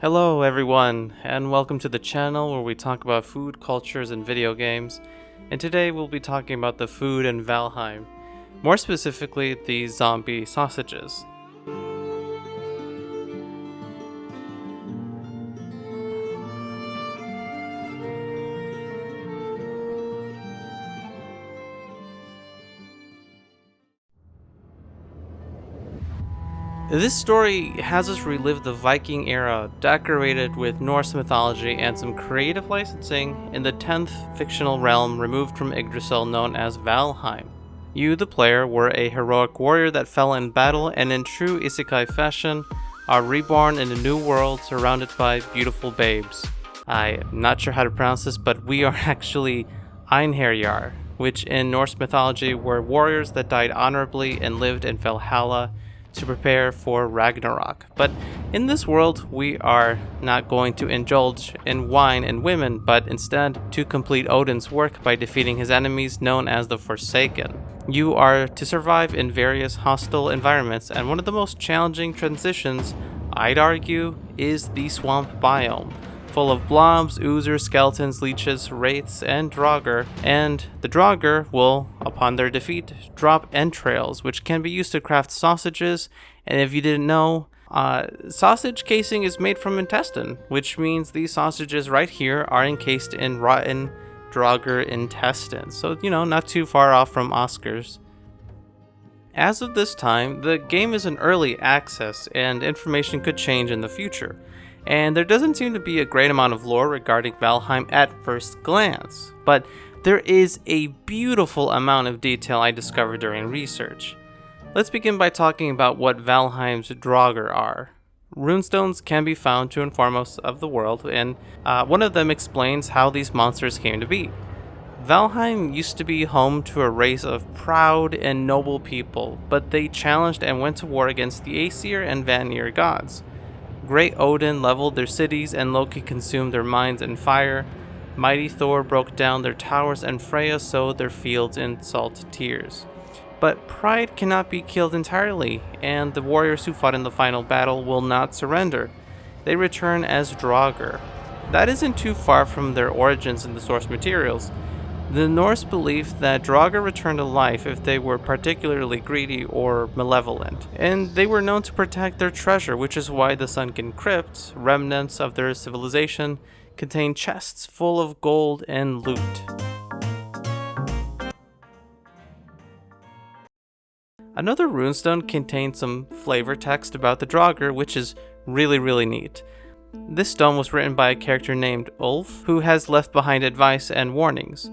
Hello everyone, and welcome to the channel where we talk about food, cultures, and video games. And today we'll be talking about the food in Valheim, more specifically the zombie sausages. This story has us relive the Viking era, decorated with Norse mythology and some creative licensing in the 10th fictional realm removed from Yggdrasil known as Valheim. You, the player, were a heroic warrior that fell in battle and in true isekai fashion are reborn in a new world surrounded by beautiful babes. I'm not sure how to pronounce this, but we are actually Einherjar, which in Norse mythology were warriors that died honorably and lived in Valhalla to prepare for Ragnarok. But in this world, we are not going to indulge in wine and women, but instead to complete Odin's work by defeating his enemies known as the Forsaken. You are to survive in various hostile environments, and one of the most challenging transitions, I'd argue, is the swamp biome, full of blobs, oozers, skeletons, leeches, wraiths, and Draugr. And the Draugr will, upon their defeat, drop entrails, which can be used to craft sausages. And if you didn't know, sausage casing is made from intestine, which means these sausages right here are encased in rotten Draugr intestines. So, not too far off from Oscars. As of this time, the game is in early access, and information could change in the future. And there doesn't seem to be a great amount of lore regarding Valheim at first glance, but there is a beautiful amount of detail I discovered during research. Let's begin by talking about what Valheim's Draugr are. Runestones can be found to inform us of the world, and one of them explains how these monsters came to be. Valheim used to be home to a race of proud and noble people, but they challenged and went to war against the Aesir and Vanir gods. Great Odin leveled their cities and Loki consumed their mines in fire. Mighty Thor broke down their towers and Freya sowed their fields in salt tears. But pride cannot be killed entirely, and the warriors who fought in the final battle will not surrender. They return as Draugr. That isn't too far from their origins in the source materials. The Norse believed that Draugr returned to life if they were particularly greedy or malevolent, and they were known to protect their treasure, which is why the sunken crypts, remnants of their civilization, contain chests full of gold and loot. Another runestone contains some flavor text about the Draugr, which is really neat. This stone was written by a character named Ulf, who has left behind advice and warnings.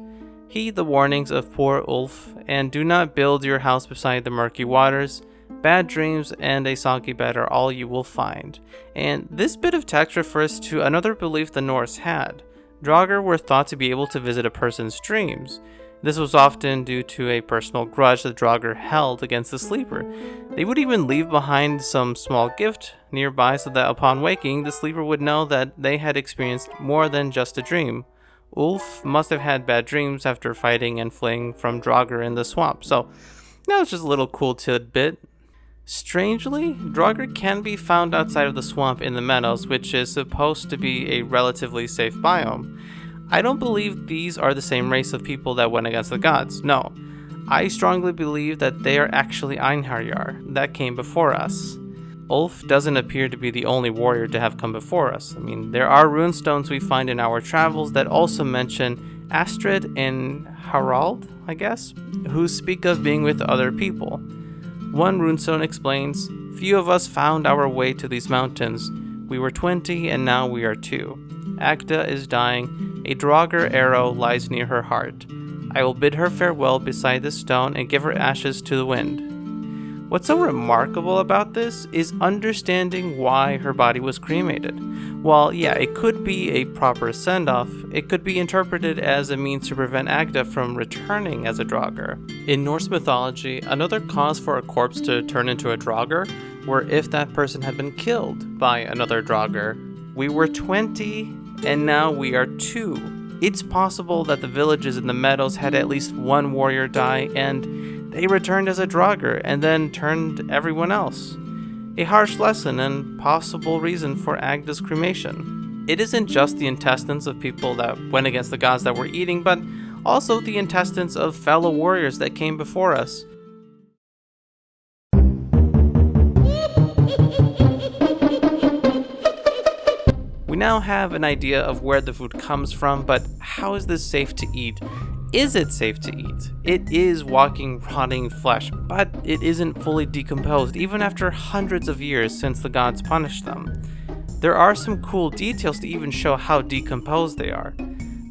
Heed the warnings of poor Ulf, and do not build your house beside the murky waters. Bad dreams and a soggy bed are all you will find. And this bit of text refers to another belief the Norse had. Draugr were thought to be able to visit a person's dreams. This was often due to a personal grudge the Draugr held against the sleeper. They would even leave behind some small gift nearby so that upon waking, the sleeper would know that they had experienced more than just a dream. Ulf must have had bad dreams after fighting and fleeing from Draugr in the swamp, so that was just a little cool tidbit. Strangely, Draugr can be found outside of the swamp in the meadows, which is supposed to be a relatively safe biome. I don't believe these are the same race of people that went against the gods, no. I strongly believe that they are actually Einherjar, that came before us. Ulf doesn't appear to be the only warrior to have come before us. There are runestones we find in our travels that also mention Astrid and Harald, I guess, who speak of being with other people. One runestone explains, "Few of us found our way to these mountains. We were 20 and now we are 2. Agda is dying. A Draugr arrow lies near her heart. I will bid her farewell beside this stone and give her ashes to the wind." What's so remarkable about this is understanding why her body was cremated. While, it could be a proper send-off, it could be interpreted as a means to prevent Agda from returning as a Draugr. In Norse mythology, another cause for a corpse to turn into a Draugr were if that person had been killed by another Draugr. We were 20, and now we are 2. It's possible that the villages in the meadows had at least one warrior die, and they returned as a Draugr and then turned everyone else. a harsh lesson and possible reason for Agda's cremation. It isn't just the intestines of people that went against the gods that we're eating, but also the intestines of fellow warriors that came before us. We now have an idea of where the food comes from, but how is this safe to eat? Is it safe to eat? It is walking, rotting flesh, but it isn't fully decomposed, even after hundreds of years since the gods punished them. There are some cool details to even show how decomposed they are.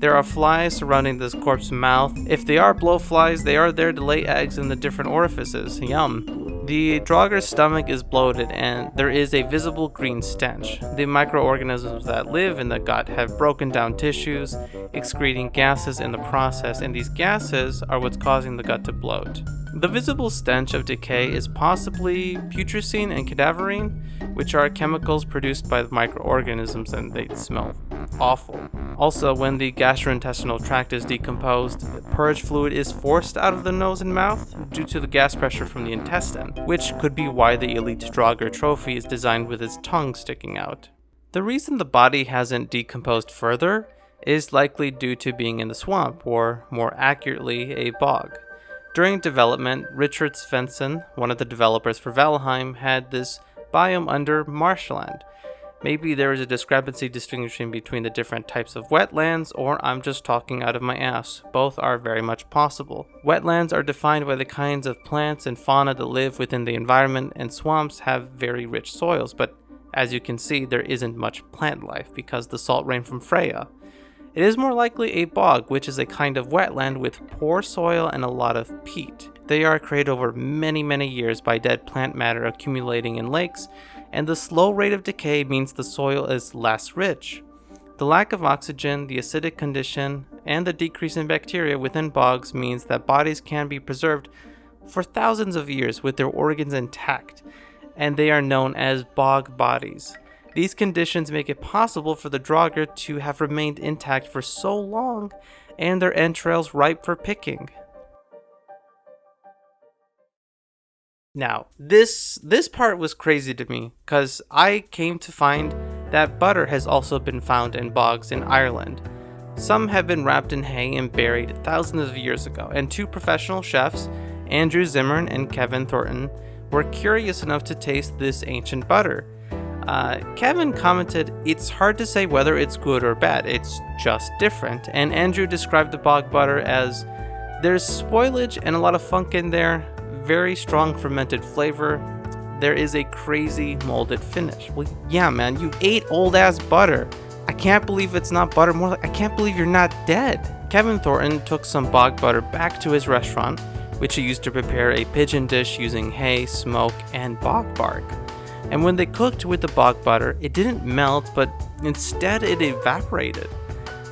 There are flies surrounding this corpse's mouth. If they are blowflies, they are there to lay eggs in the different orifices. Yum. The Draugr's stomach is bloated and there is a visible green stench. The microorganisms that live in the gut have broken down tissues, excreting gases in the process, and these gases are what's causing the gut to bloat. The visible stench of decay is possibly putrescine and cadaverine, which are chemicals produced by the microorganisms, and they smell awful. Also, when the gastrointestinal tract is decomposed, purge fluid is forced out of the nose and mouth due to the gas pressure from the intestine, which could be why the elite Draugr trophy is designed with its tongue sticking out. The reason the body hasn't decomposed further is likely due to being in the swamp, or more accurately, a bog. During development, Richard Svensson, one of the developers for Valheim, had this biome under marshland. Maybe there is a discrepancy distinguishing between the different types of wetlands, or I'm just talking out of my ass. Both are very much possible. Wetlands are defined by the kinds of plants and fauna that live within the environment, and swamps have very rich soils, but as you can see, there isn't much plant life because the salt rain from Freya. It is more likely a bog, which is a kind of wetland with poor soil and a lot of peat. They are created over many years by dead plant matter accumulating in lakes, and the slow rate of decay means the soil is less rich. The lack of oxygen, the acidic condition, and the decrease in bacteria within bogs means that bodies can be preserved for thousands of years with their organs intact, and they are known as bog bodies. These conditions make it possible for the Draugr to have remained intact for so long, and their entrails ripe for picking. Now, this part was crazy to me, because I came to find that butter has also been found in bogs in Ireland. Some have been wrapped in hay and buried thousands of years ago, and two professional chefs, Andrew Zimmern and Kevin Thornton, were curious enough to taste this ancient butter. Kevin commented, "It's hard to say whether it's good or bad, it's just different," and Andrew described the bog butter as, "There's spoilage and a lot of funk in there, very strong fermented flavor, there is a crazy molded finish." Well, yeah man, you ate old ass butter. I can't believe it's not butter, more like I can't believe you're not dead. Kevin Thornton took some bog butter back to his restaurant, which he used to prepare a pigeon dish using hay, smoke, and bog bark. And when they cooked with the bog butter, it didn't melt, but instead it evaporated.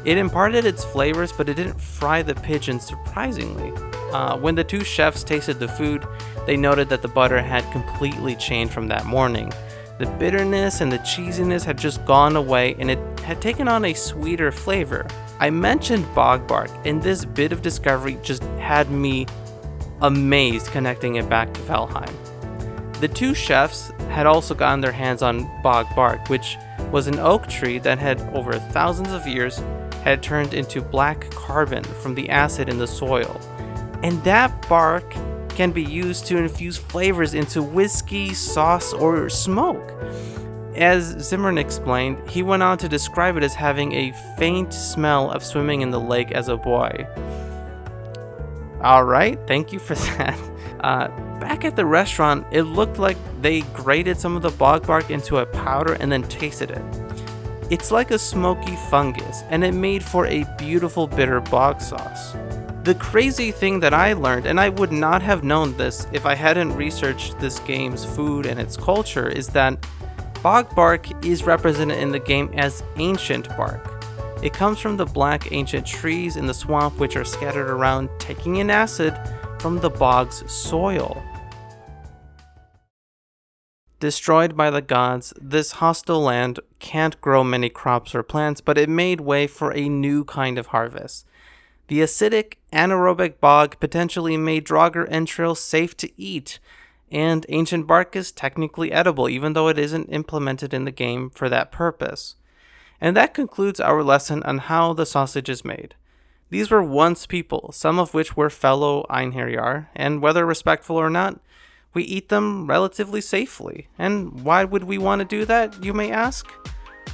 It imparted its flavors, but it didn't fry the pigeon, surprisingly. When the two chefs tasted the food, they noted that the butter had completely changed from that morning. The bitterness and the cheesiness had just gone away, and it had taken on a sweeter flavor. I mentioned bog bark, and this bit of discovery just had me amazed, connecting it back to Valheim. The two chefs had also gotten their hands on bog bark, which was an oak tree that had, over thousands of years, had turned into black carbon from the acid in the soil. And that bark can be used to infuse flavors into whiskey, sauce, or smoke. As Zimmern explained, he went on to describe it as having a faint smell of swimming in the lake as a boy. Alright, thank you for that. Back at the restaurant, it looked like they grated some of the bog bark into a powder and then tasted it. It's like a smoky fungus, and it made for a beautiful bitter bog sauce. The crazy thing that I learned, and I would not have known this if I hadn't researched this game's food and its culture, is that bog bark is represented in the game as ancient bark. It comes from the black ancient trees in the swamp which are scattered around, taking in acid from the bog's soil. Destroyed by the gods, this hostile land can't grow many crops or plants, but it made way for a new kind of harvest. The acidic, anaerobic bog potentially made Draugr entrails safe to eat, and ancient bark is technically edible even though it isn't implemented in the game for that purpose. And that concludes our lesson on how the sausage is made. These were once people, some of which were fellow Einherjar, and whether respectful or not, we eat them relatively safely. And why would we want to do that, you may ask?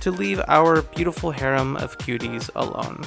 To leave our beautiful harem of cuties alone.